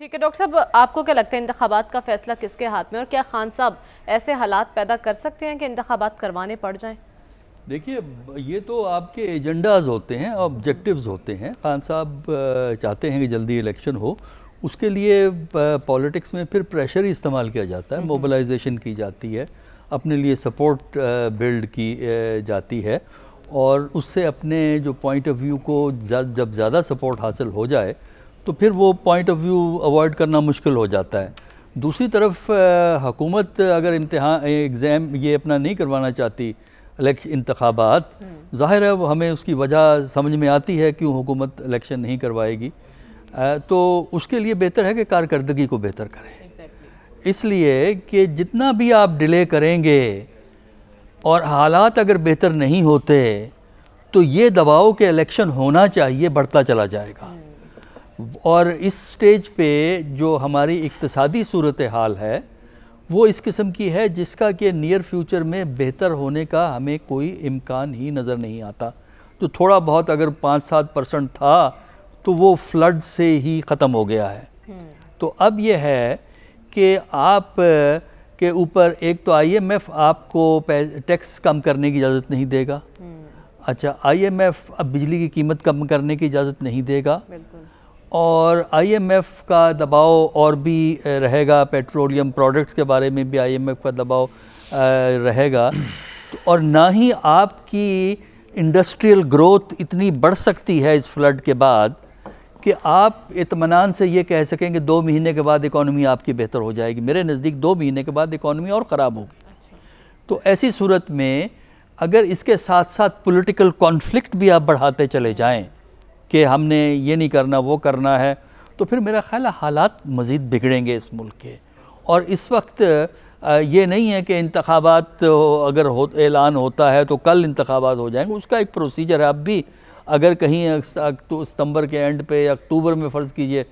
ठीक है डॉक्टर साहब, आपको क्या लगता है इंतखाबात का फैसला किसके हाथ में, और क्या खान साहब ऐसे हालात पैदा कर सकते हैं कि इंतखाबात करवाने पड़ जाएं? देखिए, ये तो आपके एजेंडाज होते हैं, ऑब्जेक्टिव्स होते हैं। खान साहब चाहते हैं कि जल्दी इलेक्शन हो, उसके लिए पॉलिटिक्स में फिर प्रेशर ही इस्तेमाल किया जाता है, मोबिलाइजेशन की जाती है, अपने लिए सपोर्ट बिल्ड की जाती है, और उससे अपने जो पॉइंट ऑफ व्यू को जब ज़्यादा सपोर्ट हासिल हो जाए तो फिर वो पॉइंट ऑफ व्यू अवॉइड करना मुश्किल हो जाता है। दूसरी तरफ हुकूमत अगर एग्ज़ाम ये अपना नहीं करवाना चाहती इंतखाबात, ज़ाहिर है वो हमें उसकी वजह समझ में आती है क्यों हुकूमत इलेक्शन नहीं करवाएगी, तो उसके लिए बेहतर है कि कारकर्दगी को बेहतर करें। इसलिए कि जितना भी आप डिले करेंगे और हालात अगर बेहतर नहीं होते तो ये दबाव के इलेक्शन होना चाहिए बढ़ता चला जाएगा। और इस स्टेज पे जो हमारी इक्तिसादी सूरत हाल है वो इस किस्म की है जिसका कि नियर फ्यूचर में बेहतर होने का हमें कोई इम्कान ही नज़र नहीं आता। तो थोड़ा बहुत अगर 5-7% था तो वो फ्लड से ही ख़त्म हो गया है। तो अब ये है कि आप के ऊपर एक तो IMF आपको टैक्स कम करने की इजाज़त नहीं देगा। अच्छा, IMF अब बिजली की कीमत कम करने की इजाज़त नहीं देगा, और IMF का दबाव और भी रहेगा, पेट्रोलियम प्रोडक्ट्स के बारे में भी IMF का दबाव रहेगा। और ना ही आपकी इंडस्ट्रियल ग्रोथ इतनी बढ़ सकती है इस फ्लड के बाद कि आप इत्मीनान से ये कह सकें कि 2 महीने के बाद इकॉनमी आपकी बेहतर हो जाएगी। मेरे नज़दीक 2 महीने के बाद इकॉनमी और ख़राब होगी। तो ऐसी सूरत में अगर इसके साथ साथ पॉलिटिकल कॉन्फ्लिक्ट भी आप बढ़ाते चले जाएं कि हमने ये नहीं करना वो करना है, तो फिर मेरा ख्याल है हालात मज़ीद बिगड़ेंगे इस मुल्क के। और इस वक्त ये नहीं है कि इंतखाबात अगर ऐलान होता है तो कल इंतखाबात हो जाएंगे, उसका एक प्रोसीजर है। अब भी अगर कहीं सितंबर के एंड पे या अक्टूबर में फ़र्ज़ कीजिए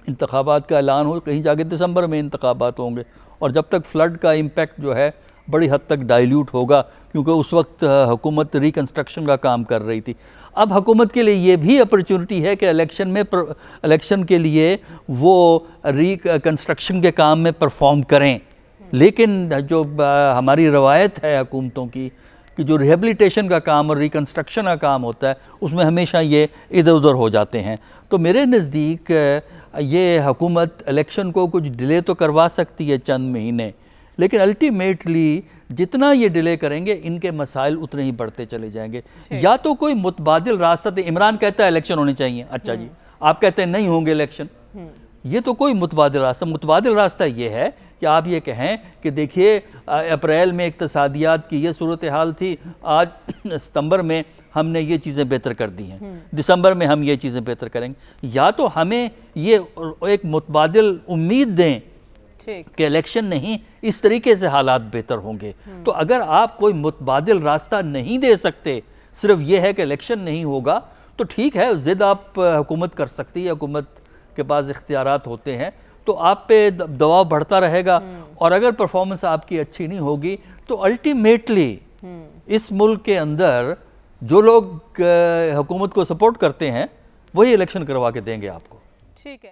इंतखाबात का ऐलान हो, कहीं जाके दिसंबर में इंतखाबात होंगे, और जब तक फ्लड का इम्पेक्ट जो है बड़ी हद तक डाइल्यूट होगा, क्योंकि उस वक्त हुकूमत रिकन्स्ट्रक्शन का काम कर रही थी। अब हुकूमत के लिए ये भी अपॉर्चुनिटी है कि इलेक्शन के लिए वो रिकन्स्ट्रक्शन के काम में परफॉर्म करें। लेकिन जो हमारी रवायत है हुकूमतों की कि जो रिहेबिलिटेशन का काम और रिकन्स्ट्रक्शन का काम होता है उसमें हमेशा ये इधर उधर हो जाते हैं। तो मेरे नज़दीक ये हुकूमत इलेक्शन को कुछ डिले तो करवा सकती है चंद महीने, लेकिन अल्टीमेटली जितना ये डिले करेंगे इनके मसाइल उतने ही बढ़ते चले जाएंगे। या तो कोई मुतबादिल रास्ता, इमरान कहता है इलेक्शन होने चाहिए, अच्छा जी आप कहते हैं नहीं होंगे इलेक्शन, ये तो कोई मुतबादिल रास्ता ये है कि आप ये कहें कि देखिए अप्रैल में इक्तिसादियात की ये सूरत हाल थी, आज सितंबर में हमने ये चीज़ें बेहतर कर दी हैं, दिसंबर में हम ये चीज़ें बेहतर करेंगे। या तो हमें ये एक मुतबादिल उम्मीद दें कि इलेक्शन नहीं, इस तरीके से हालात बेहतर होंगे। तो अगर आप कोई मुतबादिल रास्ता नहीं दे सकते, सिर्फ ये है कि इलेक्शन नहीं होगा, तो ठीक है ज़िद आप हुकूमत कर सकती है, हुकूमत के पास इख्तियारात होते हैं, तो आप पे दबाव बढ़ता रहेगा। और अगर परफॉर्मेंस आपकी अच्छी नहीं होगी तो अल्टीमेटली इस मुल्क के अंदर जो लोग हुकूमत को सपोर्ट करते हैं वही इलेक्शन करवा के देंगे आपको। ठीक है।